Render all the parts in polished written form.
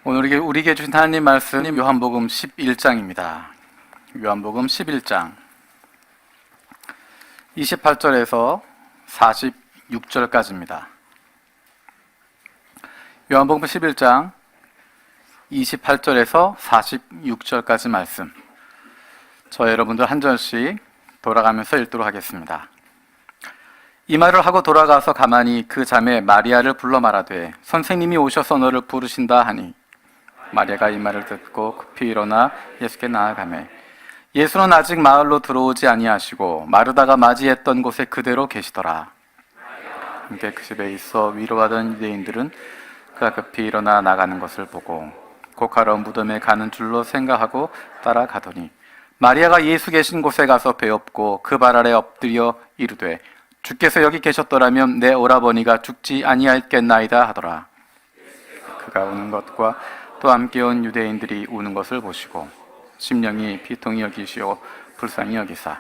오늘 우리에게 주신 하나님 말씀이 요한복음 11장입니다. 요한복음 11장 28절에서 46절까지입니다. 요한복음 11장 28절에서 46절까지 말씀, 저 여러분들 한 절씩 돌아가면서 읽도록 하겠습니다. 이 말을 하고 돌아가서 가만히 그 자매 마리아를 불러 말하되 선생님이 오셔서 너를 부르신다 하니, 마리아가 이 말을 듣고 급히 일어나 예수께 나아가매 예수는 아직 마을로 들어오지 아니하시고 마르다가 맞이했던 곳에 그대로 계시더라. 함께 그 집에 있어 위로하던 유대인들은 그가 급히 일어나 나가는 것을 보고 곡하러 무덤에 가는 줄로 생각하고 따라가더니, 마리아가 예수 계신 곳에 가서 베엎고 그 발 아래 엎드려 이르되 주께서 여기 계셨더라면 내 오라버니가 죽지 아니하였겠나이다 하더라. 그가 우는 것과 또 함께 온 유대인들이 우는 것을 보시고 심령이 비통히 여기시오 불쌍히 여기사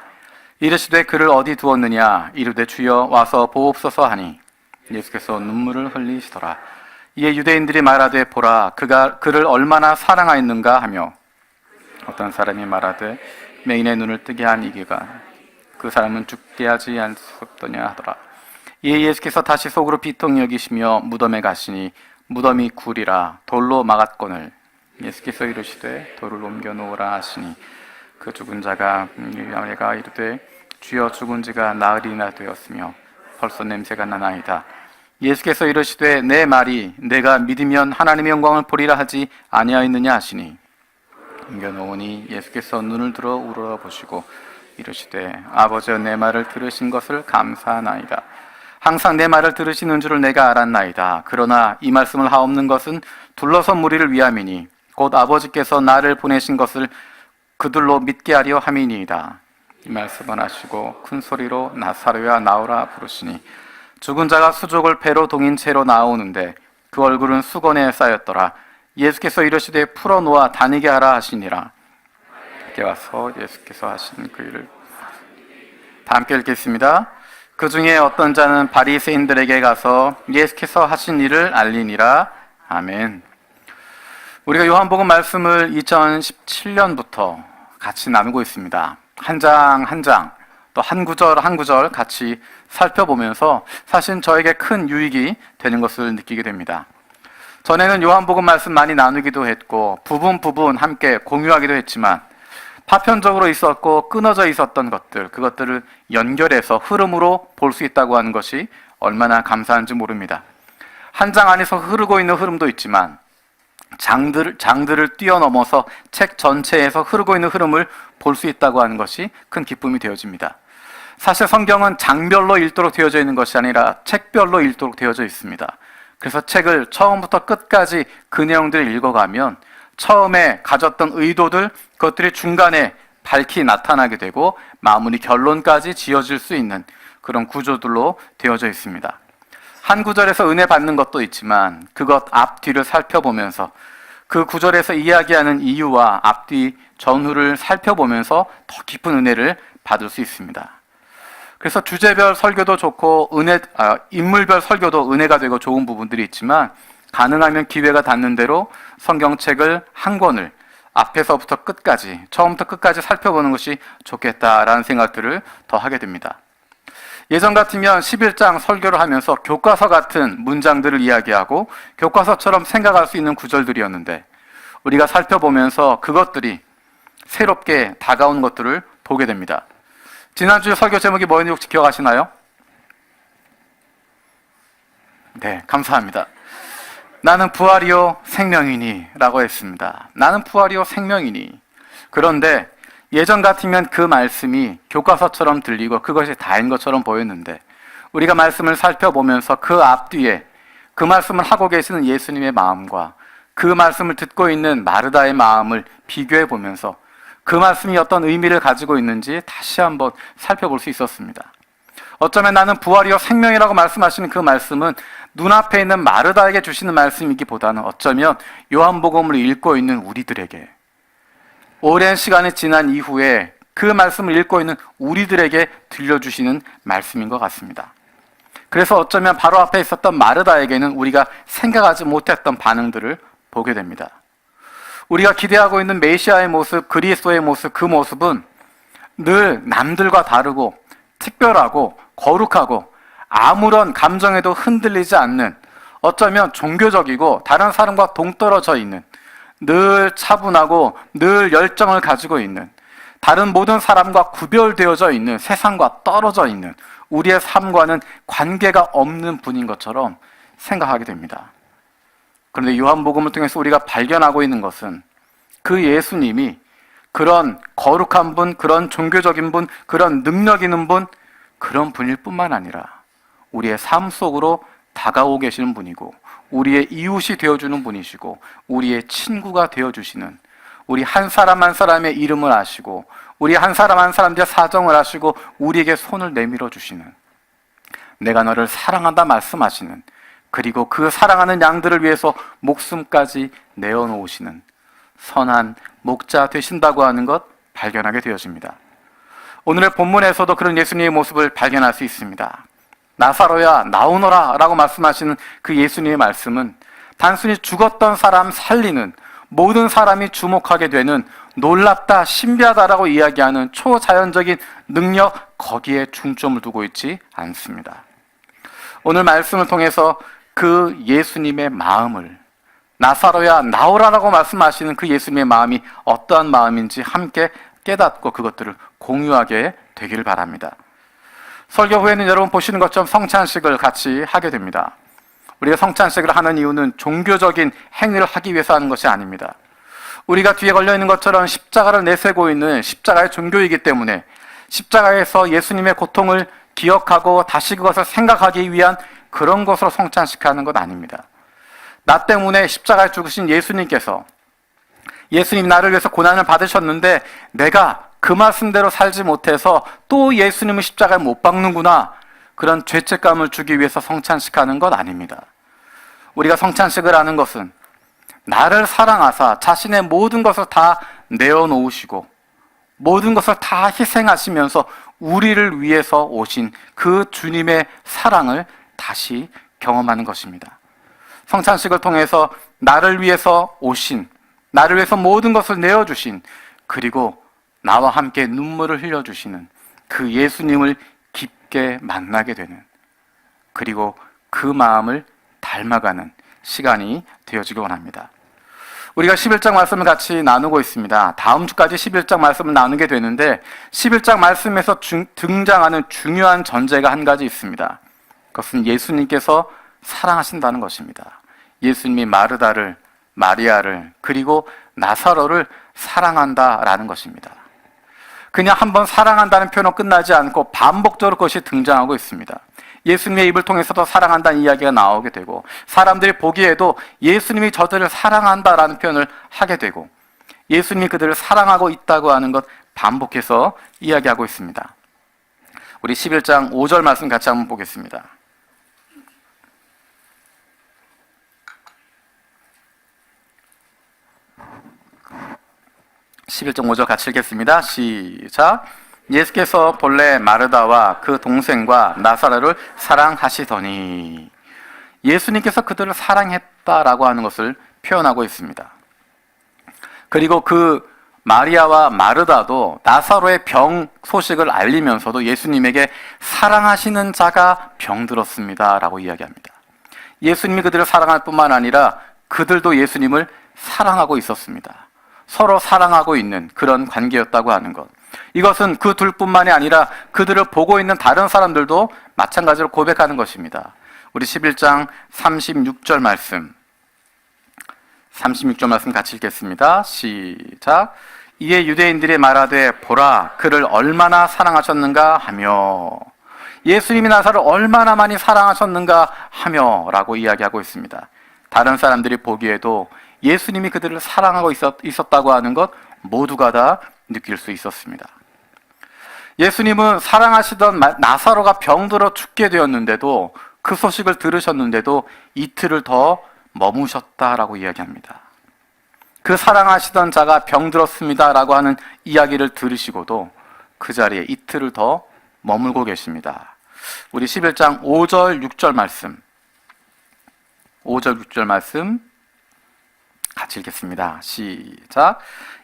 이르시되 그를 어디 두었느냐 이르되 주여 와서 보옵소서 하니, 예수께서 눈물을 흘리시더라. 이에 유대인들이 말하되 보라 그가 그를 얼마나 사랑하였는가 하며, 어떤 사람이 말하되 맹인의 눈을 뜨게 한 이가 그 사람은 죽게 하지 않았더냐 하더라. 이에 예수께서 다시 속으로 비통히 여기시며 무덤에 가시니 무덤이 굴이라 돌로 막았거늘 예수께서 이르시되 돌을 옮겨 놓으라 하시니, 그 죽은 자가 마리아가 이르되 주여 죽은 지가 나흘이나 되었으며 벌써 냄새가 나나이다. 예수께서 이르시되 내 말이 내가 믿으면 하나님의 영광을 보리라 하지 아니하였느냐 하시니, 옮겨 놓으니 예수께서 눈을 들어 우러러보시고 이르시되 아버지여 내 말을 들으신 것을 감사하나이다. 항상 내 말을 들으시는 줄을 내가 알았나이다. 그러나 이 말씀을 하옵는 것은 둘러선 무리를 위함이니 곧 아버지께서 나를 보내신 것을 그들로 믿게 하려 함이니이다. 이 말씀을 하시고 큰 소리로 나사로야 나오라 부르시니, 죽은 자가 수족을 배로 동인 채로 나오는데 그 얼굴은 수건에 쌓였더라. 예수께서 이르시되 풀어놓아 다니게 하라 하시니라. 그때 와서 예수께서 하신 그 일을 다 함께 읽겠습니다. 그 중에 어떤 자는 바리새인들에게 가서 예수께서 하신 일을 알리니라. 아멘. 우리가 요한복음 말씀을 2017년부터 같이 나누고 있습니다. 한 장 한 장, 또 한 구절 한 구절 같이 살펴보면서 사실 저에게 큰 유익이 되는 것을 느끼게 됩니다. 전에는 요한복음 말씀 많이 나누기도 했고 부분 함께 공유하기도 했지만, 파편적으로 있었고 끊어져 있었던 것들, 그것들을 연결해서 흐름으로 볼 수 있다고 하는 것이 얼마나 감사한지 모릅니다. 한 장 안에서 흐르고 있는 흐름도 있지만 장들을 뛰어넘어서 책 전체에서 흐르고 있는 흐름을 볼 수 있다고 하는 것이 큰 기쁨이 되어집니다. 사실 성경은 장별로 읽도록 되어져 있는 것이 아니라 책별로 읽도록 되어져 있습니다. 그래서 책을 처음부터 끝까지 그 내용들을 읽어가면 처음에 가졌던 의도들, 그것들이 중간에 밝히 나타나게 되고 마무리 결론까지 지어질 수 있는 그런 구조들로 되어져 있습니다. 한 구절에서 은혜 받는 것도 있지만 그것 앞뒤를 살펴보면서 그 구절에서 이야기하는 이유와 앞뒤 전후를 살펴보면서 더 깊은 은혜를 받을 수 있습니다. 그래서 주제별 설교도 좋고 인물별 설교도 은혜가 되고 좋은 부분들이 있지만, 가능하면 기회가 닿는 대로 성경책을 한 권을 앞에서부터 끝까지, 처음부터 끝까지 살펴보는 것이 좋겠다라는 생각들을 더 하게 됩니다. 예전 같으면 11장 설교를 하면서 교과서 같은 문장들을 이야기하고 교과서처럼 생각할 수 있는 구절들이었는데, 우리가 살펴보면서 그것들이 새롭게 다가온 것들을 보게 됩니다. 지난주 설교 제목이 뭐였는지 혹시 기억하시나요? 네, 감사합니다. 나는 부활이요 생명이니 라고 했습니다. 나는 부활이요 생명이니. 그런데 예전 같으면 그 말씀이 교과서처럼 들리고 그것이 다인 것처럼 보였는데, 우리가 말씀을 살펴보면서 그 앞뒤에 그 말씀을 하고 계시는 예수님의 마음과 그 말씀을 듣고 있는 마르다의 마음을 비교해 보면서 그 말씀이 어떤 의미를 가지고 있는지 다시 한번 살펴볼 수 있었습니다. 어쩌면 나는 부활이요 생명이라고 말씀하시는 그 말씀은 눈앞에 있는 마르다에게 주시는 말씀이기보다는 어쩌면 요한복음을 읽고 있는 우리들에게, 오랜 시간이 지난 이후에 그 말씀을 읽고 있는 우리들에게 들려주시는 말씀인 것 같습니다. 그래서 어쩌면 바로 앞에 있었던 마르다에게는 우리가 생각하지 못했던 반응들을 보게 됩니다. 우리가 기대하고 있는 메시아의 모습, 그리스도의 모습, 그 모습은 늘 남들과 다르고 특별하고 거룩하고 아무런 감정에도 흔들리지 않는, 어쩌면 종교적이고 다른 사람과 동떨어져 있는, 늘 차분하고 늘 열정을 가지고 있는, 다른 모든 사람과 구별되어져 있는, 세상과 떨어져 있는, 우리의 삶과는 관계가 없는 분인 것처럼 생각하게 됩니다. 그런데 요한복음을 통해서 우리가 발견하고 있는 것은 그 예수님이 그런 거룩한 분, 그런 종교적인 분, 그런 능력 있는 분, 그런 분일 뿐만 아니라 우리의 삶 속으로 다가오고 계시는 분이고, 우리의 이웃이 되어주는 분이시고, 우리의 친구가 되어주시는, 우리 한 사람 한 사람의 이름을 아시고, 우리 한 사람 한 사람의 사정을 아시고 우리에게 손을 내밀어 주시는, 내가 너를 사랑한다 말씀하시는, 그리고 그 사랑하는 양들을 위해서 목숨까지 내어놓으시는 선한 목자 되신다고 하는 것 발견하게 되어집니다. 오늘의 본문에서도 그런 예수님의 모습을 발견할 수 있습니다. 나사로야 나오너라 라고 말씀하시는 그 예수님의 말씀은 단순히 죽었던 사람 살리는, 모든 사람이 주목하게 되는 놀랍다, 신비하다라고 이야기하는 초자연적인 능력, 거기에 중점을 두고 있지 않습니다. 오늘 말씀을 통해서 그 예수님의 마음을, 나사로야 나오라라고 말씀하시는 그 예수님의 마음이 어떠한 마음인지 함께 깨닫고 그것들을 공유하게 되기를 바랍니다. 설교 후에는 여러분 보시는 것처럼 성찬식을 같이 하게 됩니다. 우리가 성찬식을 하는 이유는 종교적인 행위를 하기 위해서 하는 것이 아닙니다. 우리가 뒤에 걸려있는 것처럼 십자가를 내세고 있는 십자가의 종교이기 때문에 십자가에서 예수님의 고통을 기억하고 다시 그것을 생각하기 위한 그런 것으로 성찬식하는 것 아닙니다. 나 때문에 십자가에 죽으신 예수님께서, 예수님이 나를 위해서 고난을 받으셨는데 내가 그 말씀대로 살지 못해서 또 예수님은 십자가에 못 박는구나, 그런 죄책감을 주기 위해서 성찬식하는 것 아닙니다. 우리가 성찬식을 하는 것은 나를 사랑하사 자신의 모든 것을 다 내어놓으시고 모든 것을 다 희생하시면서 우리를 위해서 오신 그 주님의 사랑을 다시 경험하는 것입니다. 성찬식을 통해서 나를 위해서 오신, 나를 위해서 모든 것을 내어주신, 그리고 나와 함께 눈물을 흘려주시는 그 예수님을 깊게 만나게 되는, 그리고 그 마음을 닮아가는 시간이 되어지기 원합니다. 우리가 11장 말씀을 같이 나누고 있습니다. 다음 주까지 11장 말씀을 나누게 되는데 11장 말씀에서 등장하는 중요한 전제가 한 가지 있습니다. 그것은 예수님께서 사랑하신다는 것입니다. 예수님이 마르다를, 마리아를, 그리고 나사로를 사랑한다라는 것입니다. 그냥 한번 사랑한다는 표현으로 끝나지 않고 반복적으로 그것이 등장하고 있습니다. 예수님의 입을 통해서도 사랑한다는 이야기가 나오게 되고, 사람들이 보기에도 예수님이 저들을 사랑한다라는 표현을 하게 되고, 예수님이 그들을 사랑하고 있다고 하는 것 반복해서 이야기하고 있습니다. 우리 11장 5절 말씀 같이 한번 보겠습니다. 11장 5절 같이 읽겠습니다. 시작. 예수께서 본래 마르다와 그 동생과 나사로를 사랑하시더니, 예수님께서 그들을 사랑했다라고 하는 것을 표현하고 있습니다. 그리고 그 마리아와 마르다도 나사로의 병 소식을 알리면서도 예수님에게 사랑하시는 자가 병들었습니다 라고 이야기합니다. 예수님이 그들을 사랑할 뿐만 아니라 그들도 예수님을 사랑하고 있었습니다. 서로 사랑하고 있는 그런 관계였다고 하는 것, 이것은 그 둘뿐만이 아니라 그들을 보고 있는 다른 사람들도 마찬가지로 고백하는 것입니다. 우리 11장 36절 말씀, 36절 말씀 같이 읽겠습니다. 시작. 이에 유대인들이 말하되 보라 그를 얼마나 사랑하셨는가 하며, 예수님이 나사를 얼마나 많이 사랑하셨는가 하며 라고 이야기하고 있습니다. 다른 사람들이 보기에도 예수님이 그들을 사랑하고 있었다고 하는 것 모두가 다 느낄 수 있었습니다. 예수님은 사랑하시던 나사로가 병들어 죽게 되었는데도, 그 소식을 들으셨는데도 이틀을 더 머무셨다라고 이야기합니다. 그 사랑하시던 자가 병들었습니다라고 하는 이야기를 들으시고도 그 자리에 이틀을 더 머물고 계십니다. 우리 11장 5절 6절 말씀, 5절 6절 말씀 같이 읽겠습니다. 시작.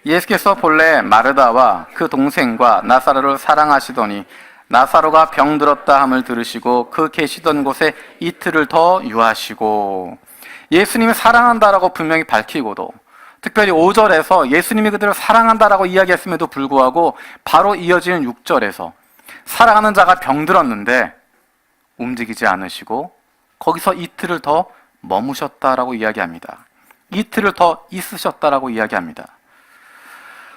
예수께서 본래 마르다와 그 동생과 나사로를 사랑하시더니 나사로가 병들었다 함을 들으시고 그 계시던 곳에 이틀을 더 유하시고, 예수님이 사랑한다라고 분명히 밝히고도, 특별히 5절에서 예수님이 그들을 사랑한다라고 이야기했음에도 불구하고 바로 이어지는 6절에서 사랑하는 자가 병들었는데 움직이지 않으시고 거기서 이틀을 더 머무셨다라고 이야기합니다. 이틀을 더 있으셨다라고 이야기합니다.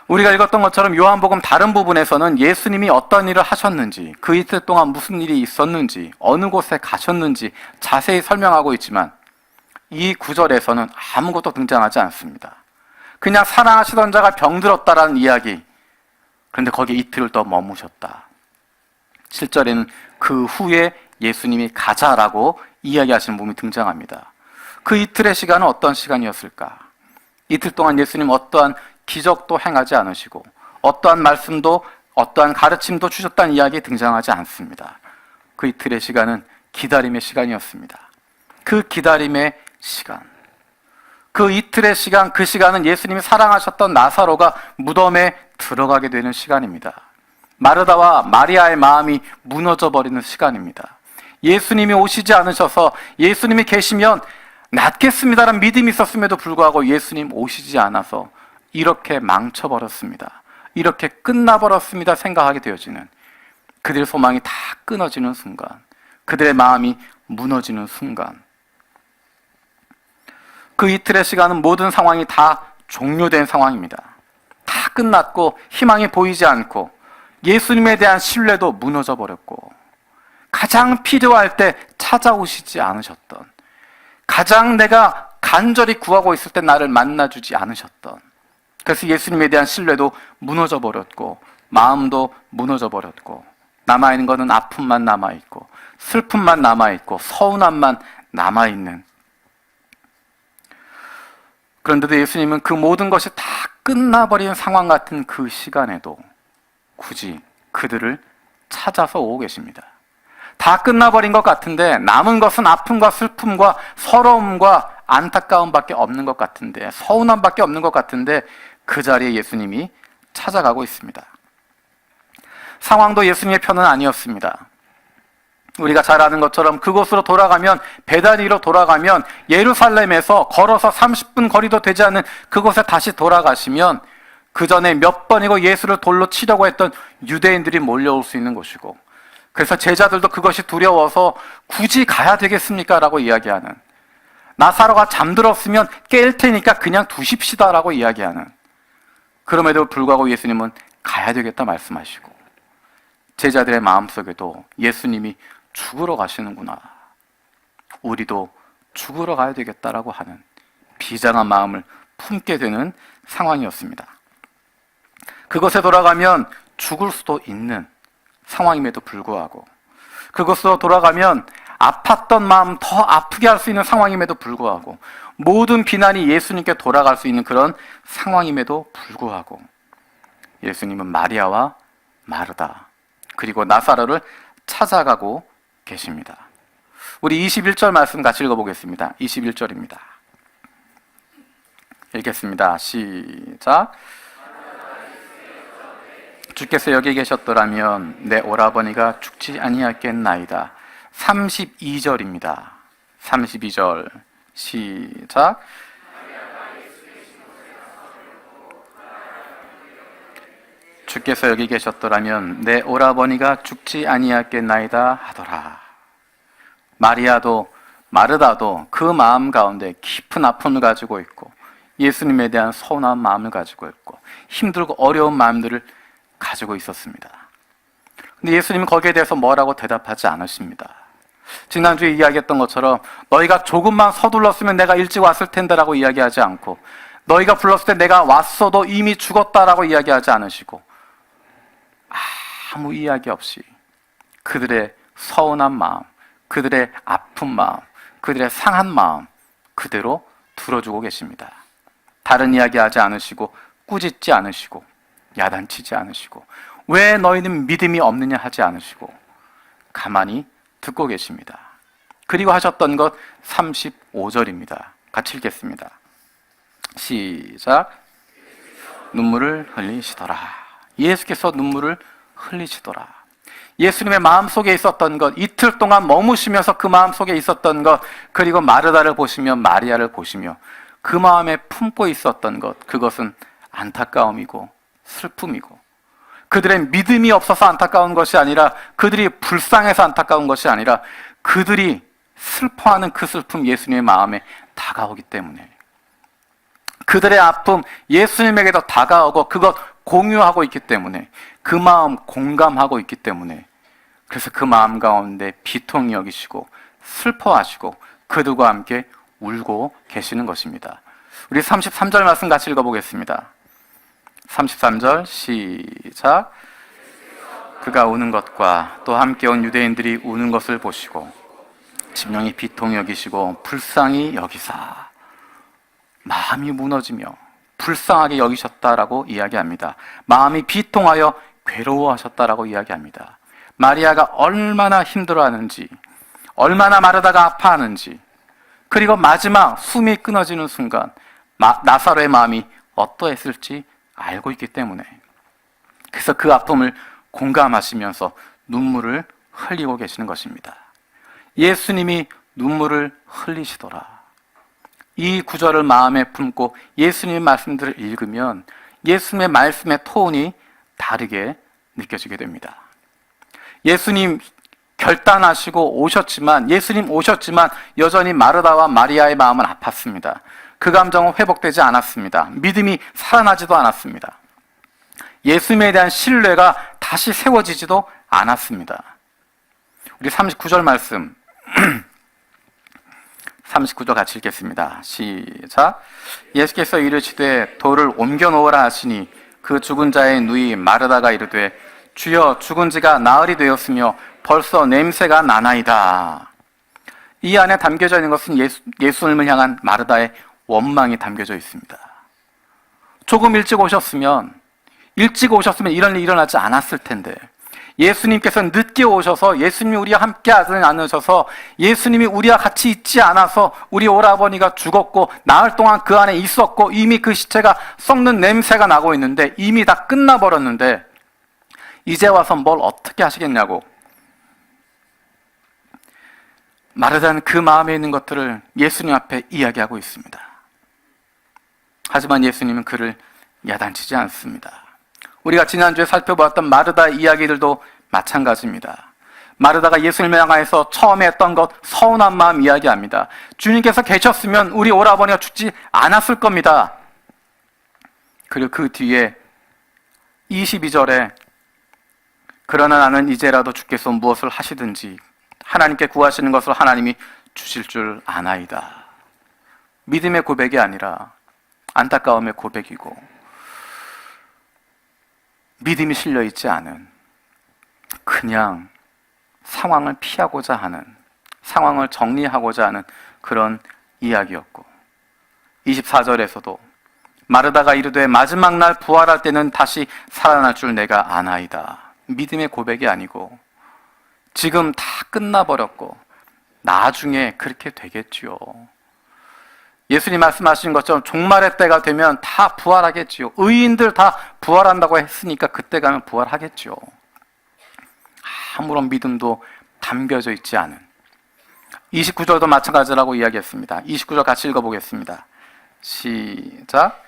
우리가 읽었던 것처럼 요한복음 다른 부분에서는 예수님이 어떤 일을 하셨는지, 그 이틀 동안 무슨 일이 있었는지, 어느 곳에 가셨는지 자세히 설명하고 있지만 이 구절에서는 아무것도 등장하지 않습니다. 그냥 사랑하시던 자가 병들었다라는 이야기, 그런데 거기에 이틀을 더 머무셨다. 7절에는 그 후에 예수님이 가자라고 이야기하시는 부분이 등장합니다. 그 이틀의 시간은 어떤 시간이었을까? 이틀 동안 예수님 어떠한 기적도 행하지 않으시고 어떠한 말씀도 어떠한 가르침도 주셨다는 이야기 등장하지 않습니다. 그 이틀의 시간은 기다림의 시간이었습니다. 그 기다림의 시간, 그 이틀의 시간, 그 시간은 예수님이 사랑하셨던 나사로가 무덤에 들어가게 되는 시간입니다. 마르다와 마리아의 마음이 무너져 버리는 시간입니다. 예수님이 오시지 않으셔서 예수님이 계시면 낫겠습니다라는 믿음이 있었음에도 불구하고 예수님 오시지 않아서 이렇게 망쳐버렸습니다. 이렇게 끝나버렸습니다 생각하게 되어지는, 그들의 소망이 다 끊어지는 순간, 그들의 마음이 무너지는 순간, 그 이틀의 시간은 모든 상황이 다 종료된 상황입니다. 다 끝났고 희망이 보이지 않고 예수님에 대한 신뢰도 무너져 버렸고, 가장 필요할 때 찾아오시지 않으셨던, 가장 내가 간절히 구하고 있을 때 나를 만나주지 않으셨던, 그래서 예수님에 대한 신뢰도 무너져 버렸고 마음도 무너져 버렸고, 남아있는 것은 아픔만 남아있고 슬픔만 남아있고 서운함만 남아있는, 그런데도 예수님은 그 모든 것이 다 끝나버린 상황 같은 그 시간에도 굳이 그들을 찾아서 오고 계십니다. 다 끝나버린 것 같은데 남은 것은 아픔과 슬픔과 서러움과 안타까움밖에 없는 것 같은데, 서운함밖에 없는 것 같은데 그 자리에 예수님이 찾아가고 있습니다. 상황도 예수님의 편은 아니었습니다. 우리가 잘 아는 것처럼 그곳으로 돌아가면, 베다니로 돌아가면, 예루살렘에서 걸어서 30분 거리도 되지 않는 그곳에 다시 돌아가시면 그 전에 몇 번이고 예수를 돌로 치려고 했던 유대인들이 몰려올 수 있는 곳이고, 그래서 제자들도 그것이 두려워서 굳이 가야 되겠습니까? 라고 이야기하는, 나사로가 잠들었으면 깰 테니까 그냥 두십시다라고 이야기하는, 그럼에도 불구하고 예수님은 가야 되겠다 말씀하시고, 제자들의 마음속에도 예수님이 죽으러 가시는구나, 우리도 죽으러 가야 되겠다라고 하는 비장한 마음을 품게 되는 상황이었습니다. 그곳에 돌아가면 죽을 수도 있는 상황임에도 불구하고, 그곳으로 돌아가면 아팠던 마음 더 아프게 할 수 있는 상황임에도 불구하고, 모든 비난이 예수님께 돌아갈 수 있는 그런 상황임에도 불구하고 예수님은 마리아와 마르다 그리고 나사로를 찾아가고 계십니다. 우리 21절 말씀 같이 읽어보겠습니다. 21절입니다. 읽겠습니다. 시작. 주께서 여기 계셨더라면 내 오라버니가 죽지 아니하겠나이다. 32절입니다. 32절 시작. 주께서 여기 계셨더라면 내 오라버니가 죽지 아니하겠나이다 하더라. 마리아도 마르다도 그 마음 가운데 깊은 아픔을 가지고 있고 예수님에 대한 서운한 마음을 가지고 있고 힘들고 어려운 마음들을 가지고 있었습니다. 근데 예수님은 거기에 대해서 뭐라고 대답하지 않으십니다. 지난주에 이야기했던 것처럼 너희가 조금만 서둘렀으면 내가 일찍 왔을 텐데 라고 이야기하지 않고, 너희가 불렀을 때 내가 왔어도 이미 죽었다라고 이야기하지 않으시고, 아무 이야기 없이 그들의 서운한 마음, 그들의 아픈 마음, 그들의 상한 마음 그대로 들어주고 계십니다. 다른 이야기 하지 않으시고 꾸짖지 않으시고 야단치지 않으시고 왜 너희는 믿음이 없느냐 하지 않으시고 가만히 듣고 계십니다. 그리고 하셨던 것 35절입니다. 같이 읽겠습니다. 시작. 눈물을 흘리시더라. 예수께서 눈물을 흘리시더라. 예수님의 마음속에 있었던 것, 이틀 동안 머무시면서 그 마음속에 있었던 것, 그리고 마르다를 보시며 마리아를 보시며 그 마음에 품고 있었던 것, 그것은 안타까움이고 슬픔이고, 그들의 믿음이 없어서 안타까운 것이 아니라, 그들이 불쌍해서 안타까운 것이 아니라, 그들이 슬퍼하는 그 슬픔, 예수님의 마음에 다가오기 때문에, 그들의 아픔 예수님에게도 다가오고 그것 공유하고 있기 때문에, 그 마음 공감하고 있기 때문에, 그래서 그 마음 가운데 비통히 여기시고 슬퍼하시고 그들과 함께 울고 계시는 것입니다. 우리 33절 말씀 같이 읽어보겠습니다. 33절 시작. 그가 우는 것과 또 함께 온 유대인들이 우는 것을 보시고 심령이 비통히 여기시고 불쌍히 여기사, 마음이 무너지며 불쌍하게 여기셨다라고 이야기합니다. 마음이 비통하여 괴로워하셨다라고 이야기합니다. 마리아가 얼마나 힘들어하는지, 얼마나 마르다가 아파하는지, 그리고 마지막 숨이 끊어지는 순간 나사로의 마음이 어떠했을지 알고 있기 때문에, 그래서 그 아픔을 공감하시면서 눈물을 흘리고 계시는 것입니다. 예수님이 눈물을 흘리시더라. 이 구절을 마음에 품고 예수님의 말씀들을 읽으면 예수님의 말씀의 톤이 다르게 느껴지게 됩니다. 예수님 결단하시고 오셨지만, 예수님 오셨지만 여전히 마르다와 마리아의 마음은 아팠습니다. 그 감정은 회복되지 않았습니다. 믿음이 살아나지도 않았습니다. 예수님에 대한 신뢰가 다시 세워지지도 않았습니다. 우리 39절 말씀 39절 같이 읽겠습니다. 시작. 예수께서 이르시되 돌을 옮겨 놓으라 하시니 그 죽은 자의 누이 마르다가 이르되 주여 죽은 지가 나흘이 되었으며 벌써 냄새가 나나이다. 이 안에 담겨져 있는 것은 예수님을 향한 마르다의 원망이 담겨져 있습니다. 조금 일찍 오셨으면 이런 일이 일어나지 않았을 텐데, 예수님께서 늦게 오셔서 예수님이 우리와 함께 하지 않으셔서, 예수님이 우리와 같이 있지 않아서 우리 오라버니가 죽었고 나흘 동안 그 안에 있었고 이미 그 시체가 썩는 냄새가 나고 있는데 이미 다 끝나버렸는데 이제 와서 뭘 어떻게 하시겠냐고 마르다는 그 마음에 있는 것들을 예수님 앞에 이야기하고 있습니다. 하지만 예수님은 그를 야단치지 않습니다. 우리가 지난주에 살펴보았던 마르다 이야기들도 마찬가지입니다. 마르다가 예수님을 향해서 처음에 했던 것, 서운한 마음 이야기합니다. 주님께서 계셨으면 우리 오라버니가 죽지 않았을 겁니다. 그리고 그 뒤에 22절에 그러나 나는 이제라도 주께서 무엇을 하시든지 하나님께 구하시는 것을 하나님이 주실 줄 아나이다. 믿음의 고백이 아니라 안타까움의 고백이고, 믿음이 실려있지 않은, 그냥 상황을 피하고자 하는, 상황을 정리하고자 하는 그런 이야기였고, 24절에서도 마르다가 이르되 마지막 날 부활할 때는 다시 살아날 줄 내가 아나이다. 믿음의 고백이 아니고 지금 다 끝나버렸고 나중에 그렇게 되겠지요. 예수님 말씀하신 것처럼 종말의 때가 되면 다 부활하겠지요. 의인들 다 부활한다고 했으니까 그때 가면 부활하겠지요. 아무런 믿음도 담겨져 있지 않은, 29절도 마찬가지라고 이야기했습니다. 29절 같이 읽어보겠습니다. 시작.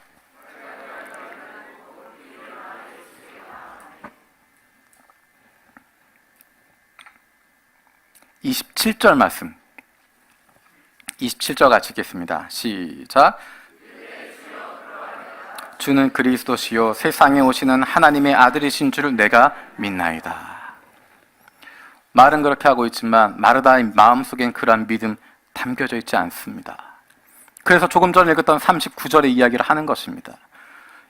27절 말씀, 27절 같이 읽겠습니다. 시작. 주는 그리스도시요 세상에 오시는 하나님의 아들이신 줄을 내가 믿나이다. 말은 그렇게 하고 있지만 마르다의 마음속엔 그러한 믿음 담겨져 있지 않습니다. 그래서 조금 전에 읽었던 39절의 이야기를 하는 것입니다.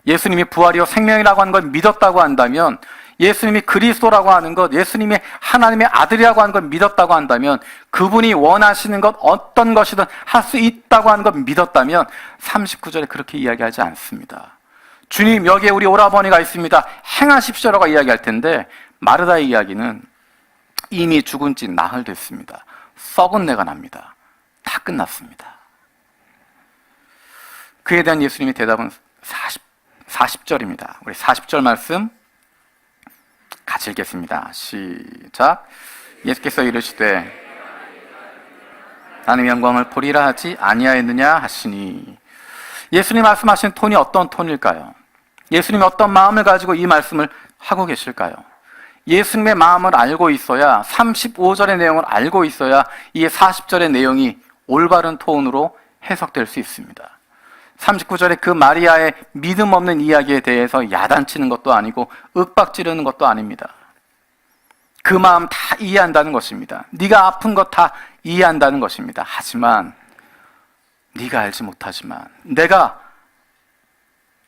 예수님이 부활이요 생명이라고 하는 걸 믿었다고 한다면, 예수님이 그리스도라고 하는 것, 예수님이 하나님의 아들이라고 하는 걸 믿었다고 한다면, 그분이 원하시는 것 어떤 것이든 할 수 있다고 하는 걸 믿었다면 39절에 그렇게 이야기하지 않습니다. 주님 여기에 우리 오라버니가 있습니다, 행하십시오라고 이야기할 텐데, 마르다의 이야기는 이미 죽은 지 나흘 됐습니다. 썩은 내가 납니다. 다 끝났습니다. 그에 대한 예수님의 대답은 40절입니다. 우리 40절 말씀 같이 읽겠습니다. 시작. 예수께서 이르시되 나는 영광을 보리라 하지 아니하였느냐 하시니, 예수님 말씀하신 톤이 어떤 톤일까요? 예수님이 어떤 마음을 가지고 이 말씀을 하고 계실까요? 예수님의 마음을 알고 있어야, 35절의 내용을 알고 있어야 이 40절의 내용이 올바른 톤으로 해석될 수 있습니다. 39절에 그 마리아의 믿음 없는 이야기에 대해서 야단치는 것도 아니고 윽박지르는 것도 아닙니다. 그 마음 다 이해한다는 것입니다. 네가 아픈 것 다 이해한다는 것입니다. 하지만 네가 알지 못하지만 내가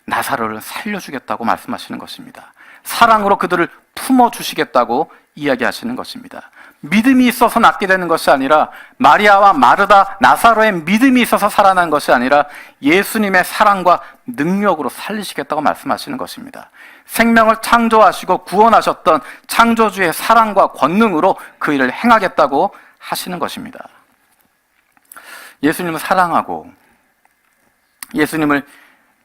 나사로를 살려주겠다고 말씀하시는 것입니다. 사랑으로 그들을 품어주시겠다고 이야기하시는 것입니다. 믿음이 있어서 낫게 되는 것이 아니라, 마리아와 마르다, 나사로의 믿음이 있어서 살아난 것이 아니라 예수님의 사랑과 능력으로 살리시겠다고 말씀하시는 것입니다. 생명을 창조하시고 구원하셨던 창조주의 사랑과 권능으로 그 일을 행하겠다고 하시는 것입니다. 예수님을 사랑하고 예수님을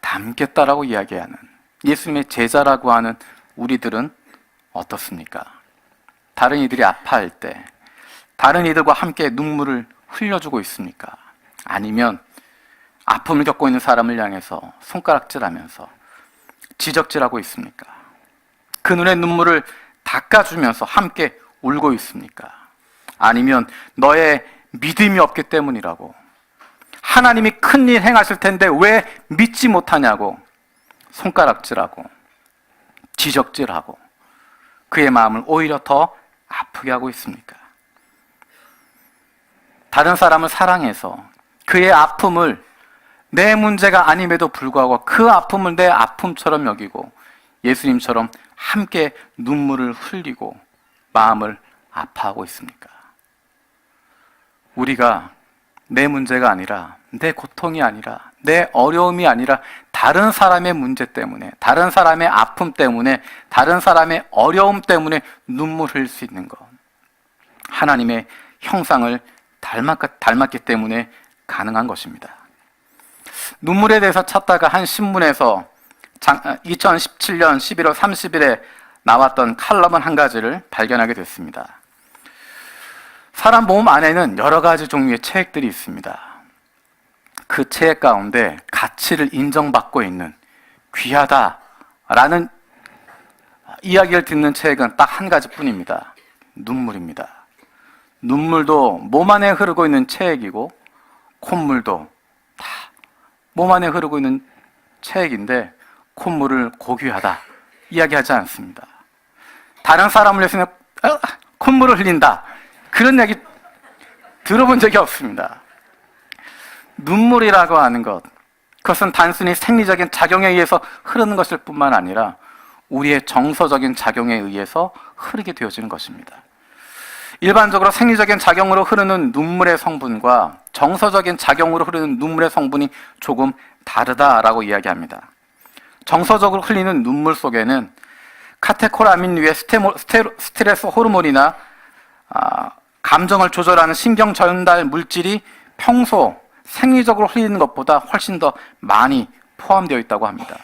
닮겠다라고 이야기하는, 예수님의 제자라고 하는 우리들은 어떻습니까? 다른 이들이 아파할 때 다른 이들과 함께 눈물을 흘려주고 있습니까? 아니면 아픔을 겪고 있는 사람을 향해서 손가락질하면서 지적질하고 있습니까? 그 눈의 눈물을 닦아주면서 함께 울고 있습니까? 아니면 너의 믿음이 없기 때문이라고, 하나님이 큰일 행하실 텐데 왜 믿지 못하냐고 손가락질하고 지적질하고 그의 마음을 오히려 더 아프게 하고 있습니까? 다른 사람을 사랑해서 그의 아픔을 내 문제가 아님에도 불구하고 그 아픔을 내 아픔처럼 여기고 예수님처럼 함께 눈물을 흘리고 마음을 아파하고 있습니까? 우리가 내 문제가 아니라, 내 고통이 아니라, 내 어려움이 아니라 다른 사람의 문제 때문에, 다른 사람의 아픔 때문에, 다른 사람의 어려움 때문에 눈물 흘릴 수 있는 것, 하나님의 형상을 닮았기 때문에 가능한 것입니다. 눈물에 대해서 찾다가 한 신문에서 2017년 11월 30일에 나왔던 칼럼은 한 가지를 발견하게 됐습니다. 사람 몸 안에는 여러 가지 종류의 체액들이 있습니다. 그 체액 가운데 가치를 인정받고 있는, 귀하다라는 이야기를 듣는 체액은 딱 한 가지뿐입니다. 눈물입니다. 눈물도 몸 안에 흐르고 있는 체액이고, 콧물도 다 몸 안에 흐르고 있는 체액인데 콧물을 고귀하다 이야기하지 않습니다. 다른 사람을 위해서는 콧물을 흘린다, 그런 얘기 들어본 적이 없습니다. 눈물이라고 하는 것, 그것은 단순히 생리적인 작용에 의해서 흐르는 것일 뿐만 아니라 우리의 정서적인 작용에 의해서 흐르게 되어지는 것입니다. 일반적으로 생리적인 작용으로 흐르는 눈물의 성분과 정서적인 작용으로 흐르는 눈물의 성분이 조금 다르다라고 이야기합니다. 정서적으로 흘리는 눈물 속에는 카테콜아민류의 스트레스 호르몬이나 감정을 조절하는 신경 전달 물질이 평소 생리적으로 흘리는 것보다 훨씬 더 많이 포함되어 있다고 합니다.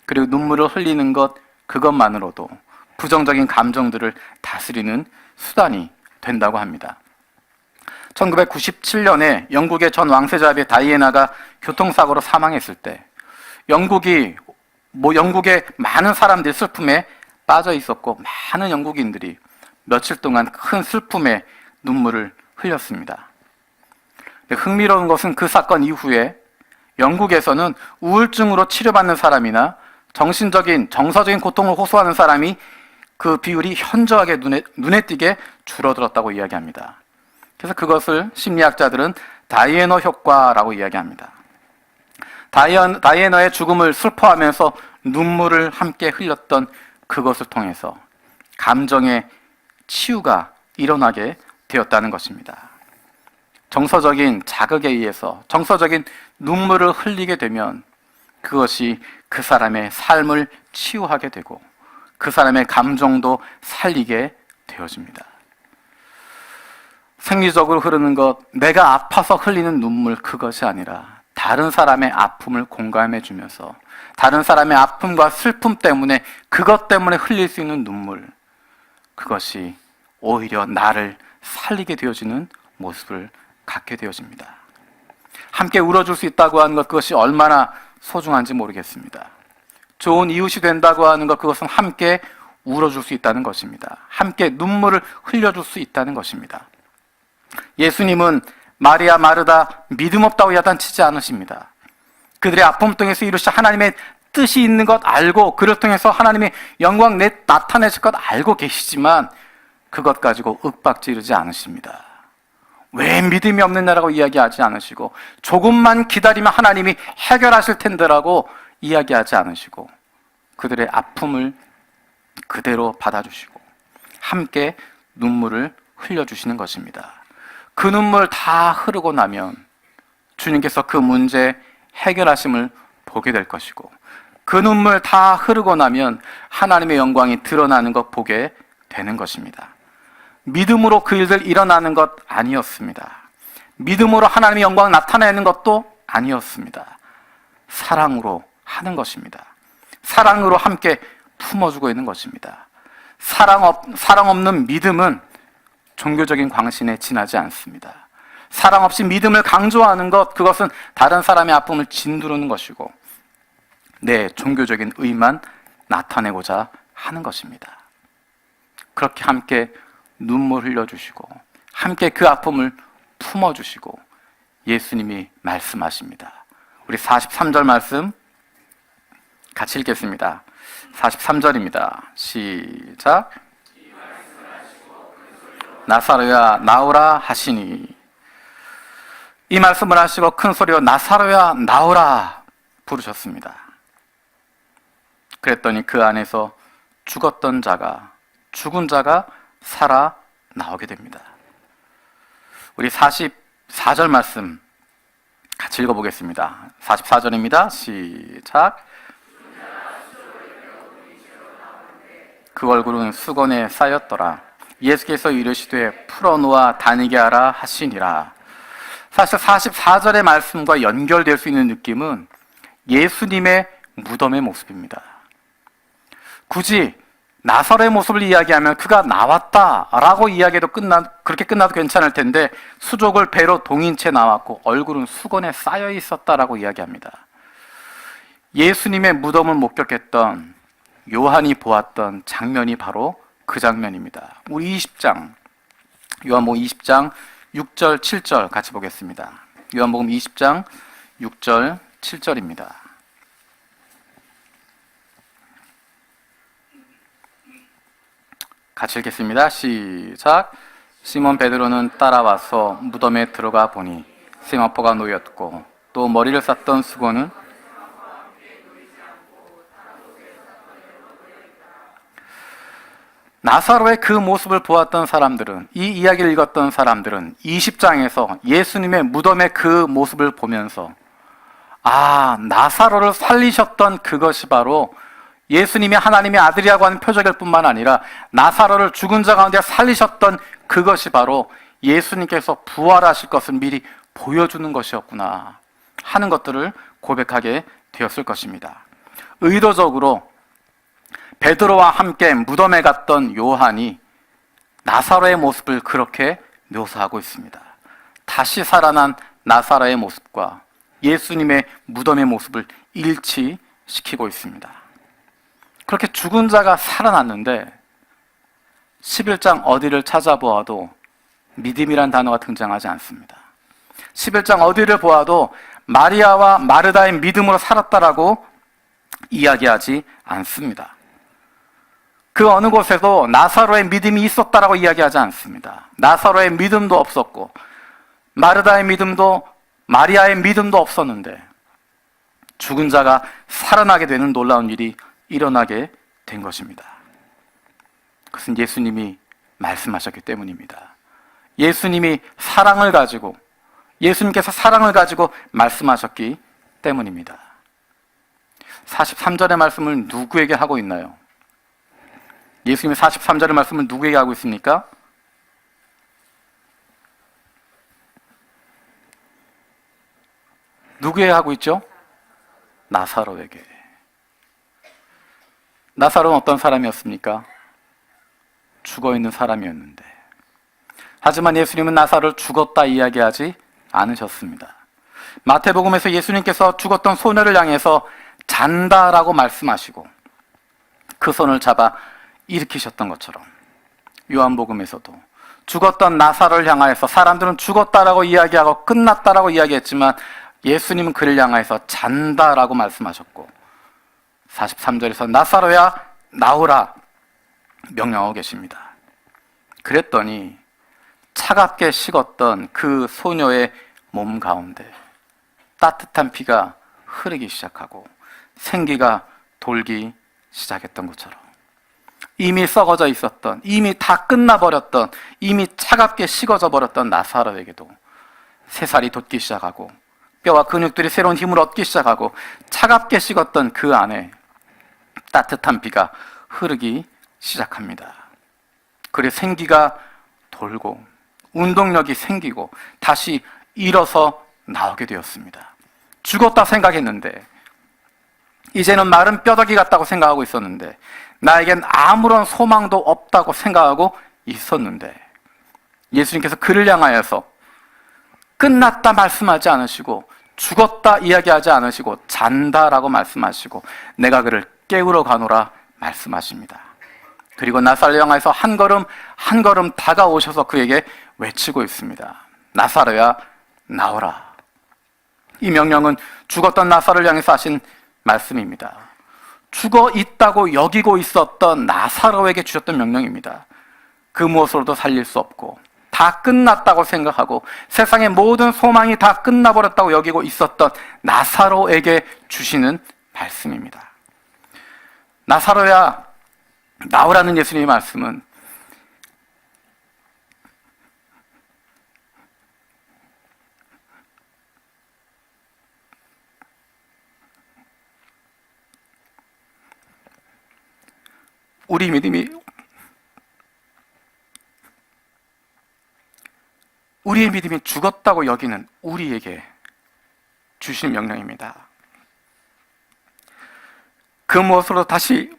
그리고 눈물을 흘리는 것, 그것만으로도 부정적인 감정들을 다스리는 수단이 된다고 합니다. 1997년에 영국의 전 왕세자비 다이애나가 교통사고로 사망했을 때 영국의 많은 사람들이 슬픔에 빠져 있었고, 많은 영국인들이 며칠 동안 큰 슬픔에 눈물을 흘렸습니다. 흥미로운 것은 그 사건 이후에 영국에서는 우울증으로 치료받는 사람이나 정서적인 고통을 호소하는 사람이 그 비율이 현저하게 눈에 띄게 줄어들었다고 이야기합니다. 그래서 그것을 심리학자들은 다이애너 효과라고 이야기합니다. 다이애너의 죽음을 슬퍼하면서 눈물을 함께 흘렸던 그것을 통해서 감정의 치유가 일어나게 되었다는 것입니다. 정서적인 자극에 의해서 정서적인 눈물을 흘리게 되면 그것이 그 사람의 삶을 치유하게 되고 그 사람의 감정도 살리게 되어집니다. 생리적으로 흐르는 것, 내가 아파서 흘리는 눈물, 그것이 아니라 다른 사람의 아픔을 공감해 주면서 다른 사람의 아픔과 슬픔 때문에 그것 때문에 흘릴 수 있는 눈물, 그것이 오히려 나를 살리게 되어지는 모습을 갖게 되어집니다. 함께 울어줄 수 있다고 하는 것, 그것이 얼마나 소중한지 모르겠습니다. 좋은 이웃이 된다고 하는 것, 그것은 함께 울어줄 수 있다는 것입니다. 함께 눈물을 흘려줄 수 있다는 것입니다. 예수님은 마리아, 마르다 믿음 없다고 야단치지 않으십니다. 그들의 아픔 통해서 이루시 하나님의 뜻이 있는 것 알고 그를 통해서 하나님의 영광 나타내실 것 알고 계시지만 그것 가지고 윽박지르지 않으십니다. 왜 믿음이 없는 나라고 이야기하지 않으시고 조금만 기다리면 하나님이 해결하실 텐데라고 이야기하지 않으시고 그들의 아픔을 그대로 받아주시고 함께 눈물을 흘려주시는 것입니다. 그 눈물 다 흐르고 나면 주님께서 그 문제 해결하심을 보게 될 것이고 그 눈물 다 흐르고 나면 하나님의 영광이 드러나는 것 보게 되는 것입니다. 믿음으로 그 일들 일어나는 것 아니었습니다. 믿음으로 하나님의 영광 나타내는 것도 아니었습니다. 사랑으로 하는 것입니다. 사랑으로 함께 품어주고 있는 것입니다. 사랑 없는 믿음은 종교적인 광신에 지나지 않습니다. 사랑 없이 믿음을 강조하는 것, 그것은 다른 사람의 아픔을 짓누르는 것이고 내 종교적인 의만 나타내고자 하는 것입니다. 그렇게 함께 눈물 흘려주시고 함께 그 아픔을 품어주시고 예수님이 말씀하십니다. 우리 43절 말씀 같이 읽겠습니다. 43절입니다. 시작. 나사로야 나오라 하시니, 이 말씀을 하시고 큰 소리로 나사로야 나오라 부르셨습니다. 그랬더니 그 안에서 죽은 자가 살아 나오게 됩니다. 우리 44절 말씀 같이 읽어보겠습니다. 44절입니다. 시작. 그 얼굴은 수건에 쌓였더라. 예수께서 이르시되 풀어놓아 다니게 하라 하시니라. 사실 44절의 말씀과 연결될 수 있는 느낌은 예수님의 무덤의 모습입니다. 굳이 나사로의 모습을 이야기하면 그가 나왔다라고 이야기해도 그렇게 끝나도 괜찮을 텐데 수족을 배로 동인 채 나왔고 얼굴은 수건에 쌓여 있었다라고 이야기합니다. 예수님의 무덤을 목격했던 요한이 보았던 장면이 바로 그 장면입니다. 우리 20장, 요한복음 20장 6절, 7절 같이 보겠습니다. 요한복음 20장 6절, 7절입니다. 같이 읽겠습니다. 시작. 시몬 베드로는 따라와서 무덤에 들어가 보니 세마포가 놓였고 또 머리를 쌌던 수건은 나사로의 그 모습을 보았던 사람들은, 이 이야기를 읽었던 사람들은 20장에서 예수님의 무덤의 그 모습을 보면서 나사로를 살리셨던 그것이 바로 예수님이 하나님의 아들이라고 하는 표적일 뿐만 아니라 나사로를 죽은 자 가운데 살리셨던 그것이 바로 예수님께서 부활하실 것을 미리 보여주는 것이었구나 하는 것들을 고백하게 되었을 것입니다. 의도적으로 베드로와 함께 무덤에 갔던 요한이 나사로의 모습을 그렇게 묘사하고 있습니다. 다시 살아난 나사로의 모습과 예수님의 무덤의 모습을 일치시키고 있습니다. 그렇게 죽은 자가 살아났는데 11장 어디를 찾아보아도 믿음이란 단어가 등장하지 않습니다. 11장 어디를 보아도 마리아와 마르다의 믿음으로 살았다라고 이야기하지 않습니다. 그 어느 곳에도 나사로의 믿음이 있었다라고 이야기하지 않습니다. 나사로의 믿음도 없었고 마르다의 믿음도 마리아의 믿음도 없었는데 죽은 자가 살아나게 되는 놀라운 일이 일어나게 된 것입니다. 그것은 예수님이 말씀하셨기 때문입니다. 예수님이 사랑을 가지고 예수님께서 사랑을 가지고 말씀하셨기 때문입니다. 43절의 말씀을 누구에게 하고 있나요? 예수님이 43절의 말씀을 누구에게 하고 있습니까? 누구에게 하고 있죠? 나사로에게. 나사로는 어떤 사람이었습니까? 죽어있는 사람이었는데, 하지만 예수님은 나사로를 죽었다 이야기하지 않으셨습니다. 마태복음에서 예수님께서 죽었던 소녀를 향해서 잔다라고 말씀하시고 그 손을 잡아 일으키셨던 것처럼, 요한복음에서도 죽었던 나사로를 향하여서 사람들은 죽었다라고 이야기하고 끝났다라고 이야기했지만 예수님은 그를 향하여서 잔다라고 말씀하셨고, 43절에서 나사로야 나오라 명령하고 계십니다. 그랬더니 차갑게 식었던 그 소녀의 몸 가운데 따뜻한 피가 흐르기 시작하고 생기가 돌기 시작했던 것처럼, 이미 썩어져 있었던, 이미 다 끝나버렸던, 이미 차갑게 식어져 버렸던 나사로에게도 새살이 돋기 시작하고 뼈와 근육들이 새로운 힘을 얻기 시작하고 차갑게 식었던 그 안에 따뜻한 피가 흐르기 시작합니다. 그리고 생기가 돌고 운동력이 생기고 다시 일어서 나오게 되었습니다. 죽었다 생각했는데, 이제는 마른 뼈다귀 같다고 생각하고 있었는데, 나에겐 아무런 소망도 없다고 생각하고 있었는데, 예수님께서 그를 향하여서 끝났다 말씀하지 않으시고 죽었다 이야기하지 않으시고 잔다라고 말씀하시고 내가 그를 깨우러 가노라 말씀하십니다. 그리고 나사로를 향해서 한 걸음 한 걸음 다가오셔서 그에게 외치고 있습니다. 나사로야 나오라. 이 명령은 죽었던 나사로를 향해서 하신 말씀입니다. 죽어 있다고 여기고 있었던 나사로에게 주셨던 명령입니다. 그 무엇으로도 살릴 수 없고 다 끝났다고 생각하고 세상의 모든 소망이 다 끝나버렸다고 여기고 있었던 나사로에게 주시는 말씀입니다. 나사로야 나오라는 예수님의 말씀은 우리의 믿음이 죽었다고 여기는 우리에게 주신 명령입니다. 그 무엇으로 다시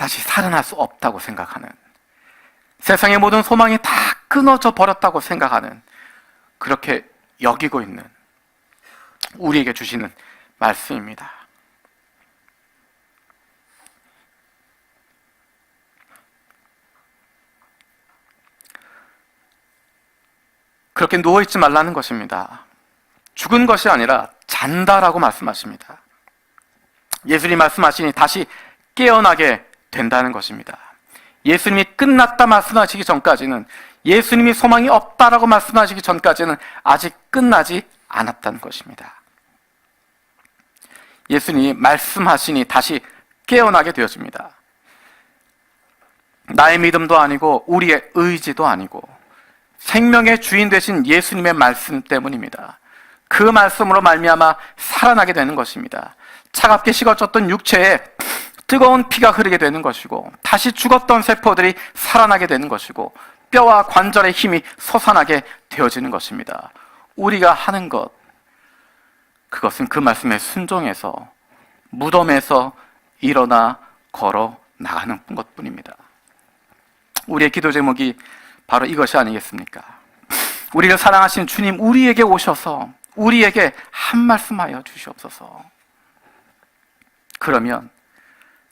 살아날 수 없다고 생각하는, 세상의 모든 소망이 다 끊어져 버렸다고 생각하는, 그렇게 여기고 있는 우리에게 주시는 말씀입니다. 그렇게 누워있지 말라는 것입니다. 죽은 것이 아니라 잔다라고 말씀하십니다. 예수님이 말씀하시니 다시 깨어나게 된다는 것입니다. 예수님이 끝났다 말씀하시기 전까지는, 예수님이 소망이 없다라고 말씀하시기 전까지는 아직 끝나지 않았다는 것입니다. 예수님이 말씀하시니 다시 깨어나게 되어집니다. 나의 믿음도 아니고 우리의 의지도 아니고 생명의 주인 되신 예수님의 말씀 때문입니다. 그 말씀으로 말미암아 살아나게 되는 것입니다. 차갑게 식어졌던 육체에 뜨거운 피가 흐르게 되는 것이고 다시 죽었던 세포들이 살아나게 되는 것이고 뼈와 관절의 힘이 솟아나게 되어지는 것입니다. 우리가 하는 것, 그것은 그 말씀에 순종해서 무덤에서 일어나 걸어 나가는 것뿐입니다. 우리의 기도 제목이 바로 이것이 아니겠습니까? 우리를 사랑하신 주님, 우리에게 오셔서 우리에게 한 말씀하여 주시옵소서. 그러면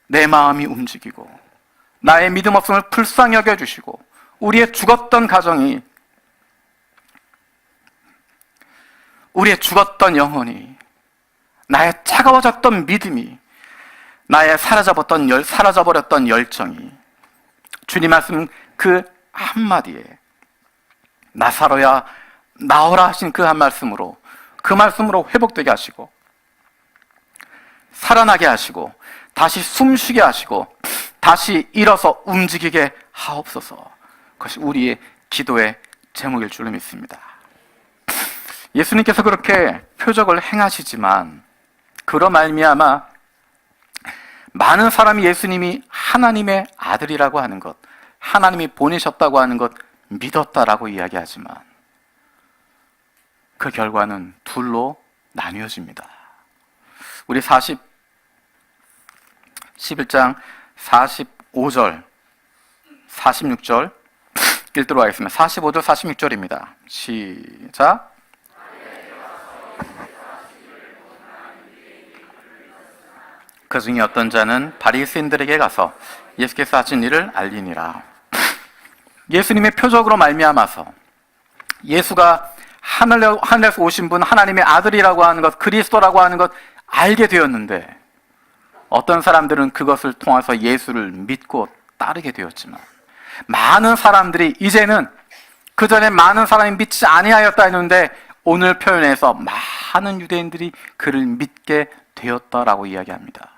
내 마음이 움직이고 나의 믿음 없음을 불쌍히 여겨주시고 우리의 죽었던 가정이, 우리의 죽었던 영혼이, 나의 차가워졌던 믿음이, 나의 사라져버렸던 열정이 주님 말씀 그 한마디에 나사로야 나오라 하신 그 한 말씀으로, 그 말씀으로 회복되게 하시고 살아나게 하시고 다시 숨쉬게 하시고 다시 일어서 움직이게 하옵소서. 그것이 우리의 기도의 제목일 줄로 믿습니다. 예수님께서 그렇게 표적을 행하시지만 그로 말미암아 많은 사람이 예수님이 하나님의 아들이라고 하는 것, 하나님이 보내셨다고 하는 것 믿었다라고 이야기하지만 그 결과는 둘로 나뉘어집니다. 우리 11장 45절, 46절 읽도록 하겠습니다. 45절, 46절입니다. 시작. 그 중에 어떤 자는 바리새인들에게 가서 예수께서 하신 일을 알리니라. 예수님의 표적으로 말미암아서 예수가 하늘에서 오신 분, 하나님의 아들이라고 하는 것, 그리스도라고 하는 것 알게 되었는데, 어떤 사람들은 그것을 통해서 예수를 믿고 따르게 되었지만, 많은 사람들이 이제는 그 전에 많은 사람이 믿지 아니하였다 했는데, 오늘 표현에서 많은 유대인들이 그를 믿게 되었다라고 이야기합니다.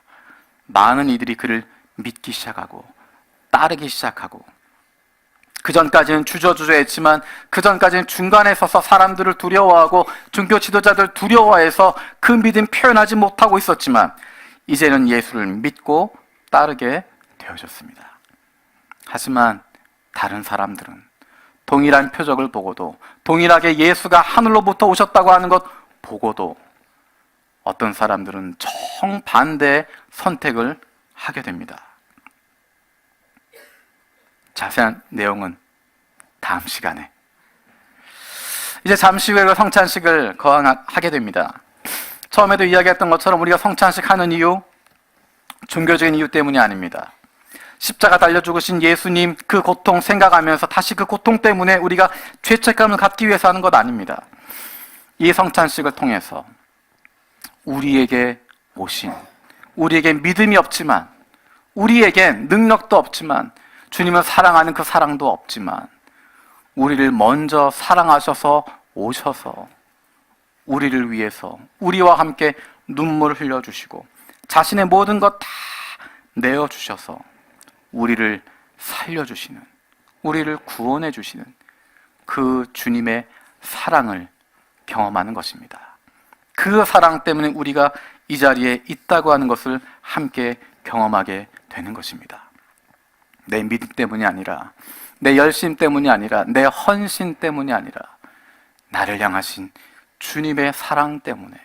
많은 이들이 그를 믿기 시작하고 따르기 시작하고, 그 전까지는 주저주저했지만 그 전까지는 중간에 서서 사람들을 두려워하고 종교 지도자들 두려워해서 그 믿음 표현하지 못하고 있었지만, 이제는 예수를 믿고 따르게 되어졌습니다. 하지만 다른 사람들은 동일한 표적을 보고도, 동일하게 예수가 하늘로부터 오셨다고 하는 것 보고도, 어떤 사람들은 정반대의 선택을 하게 됩니다. 자세한 내용은 다음 시간에. 이제 잠시 후에 성찬식을 거행하게 됩니다. 처음에도 이야기했던 것처럼 우리가 성찬식 하는 이유, 종교적인 이유 때문이 아닙니다. 십자가 달려 죽으신 예수님 그 고통 생각하면서 다시 그 고통 때문에 우리가 죄책감을 갖기 위해서 하는 것 아닙니다. 이 성찬식을 통해서 우리에게 오신, 우리에게 믿음이 없지만, 우리에게 능력도 없지만, 주님을 사랑하는 그 사랑도 없지만, 우리를 먼저 사랑하셔서 오셔서 우리를 위해서 우리와 함께 눈물을 흘려주시고 자신의 모든 것 다 내어주셔서 우리를 살려주시는, 우리를 구원해 주시는 그 주님의 사랑을 경험하는 것입니다. 그 사랑 때문에 우리가 이 자리에 있다고 하는 것을 함께 경험하게 되는 것입니다. 내 믿음 때문이 아니라, 내 열심 때문이 아니라, 내 헌신 때문이 아니라, 나를 향하신 주님의 사랑 때문에,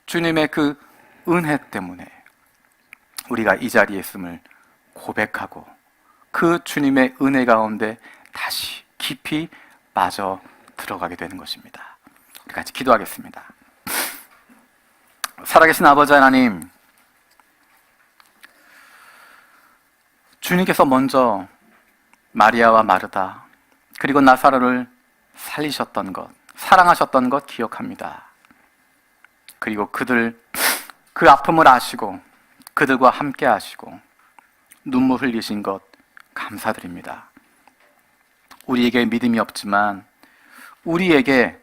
주님의 그 은혜 때문에 우리가 이 자리에 있음을 고백하고 그 주님의 은혜 가운데 다시 깊이 빠져 들어가게 되는 것입니다. 우리 같이 기도하겠습니다. 살아계신 아버지 하나님, 주님께서 먼저 마리아와 마르다 그리고 나사로를 살리셨던 것, 사랑하셨던 것 기억합니다. 그리고 그들 그 아픔을 아시고 그들과 함께 하시고 눈물 흘리신 것 감사드립니다. 우리에게 믿음이 없지만, 우리에게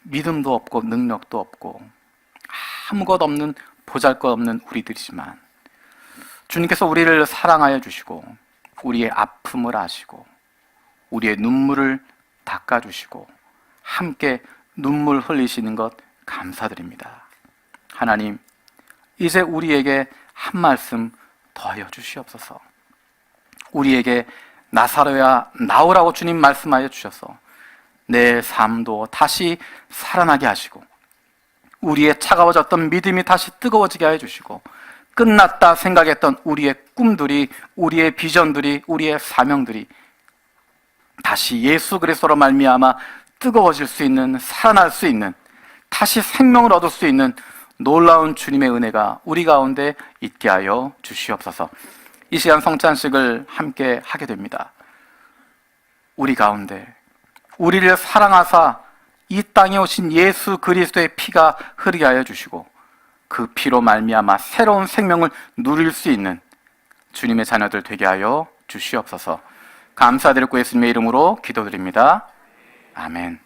믿음도 없고 능력도 없고 아무것 없는 보잘것없는 우리들이지만, 주님께서 우리를 사랑하여 주시고 우리의 아픔을 아시고 우리의 눈물을 닦아주시고 함께 눈물 흘리시는 것 감사드립니다. 하나님, 이제 우리에게 한 말씀 더하여 주시옵소서. 우리에게 나사로야 나오라고 주님 말씀하여 주셔서 내 삶도 다시 살아나게 하시고 우리의 차가워졌던 믿음이 다시 뜨거워지게 해 주시고 끝났다 생각했던 우리의 꿈들이, 우리의 비전들이, 우리의 사명들이 다시 예수 그리스도로 말미암아 뜨거워질 수 있는, 살아날 수 있는, 다시 생명을 얻을 수 있는 놀라운 주님의 은혜가 우리 가운데 있게 하여 주시옵소서. 이 시간 성찬식을 함께 하게 됩니다. 우리 가운데 우리를 사랑하사 이 땅에 오신 예수 그리스도의 피가 흐르게 하여 주시고 그 피로 말미암아 새로운 생명을 누릴 수 있는 주님의 자녀들 되게 하여 주시옵소서. 감사드리고 예수님의 이름으로 기도드립니다. 아멘.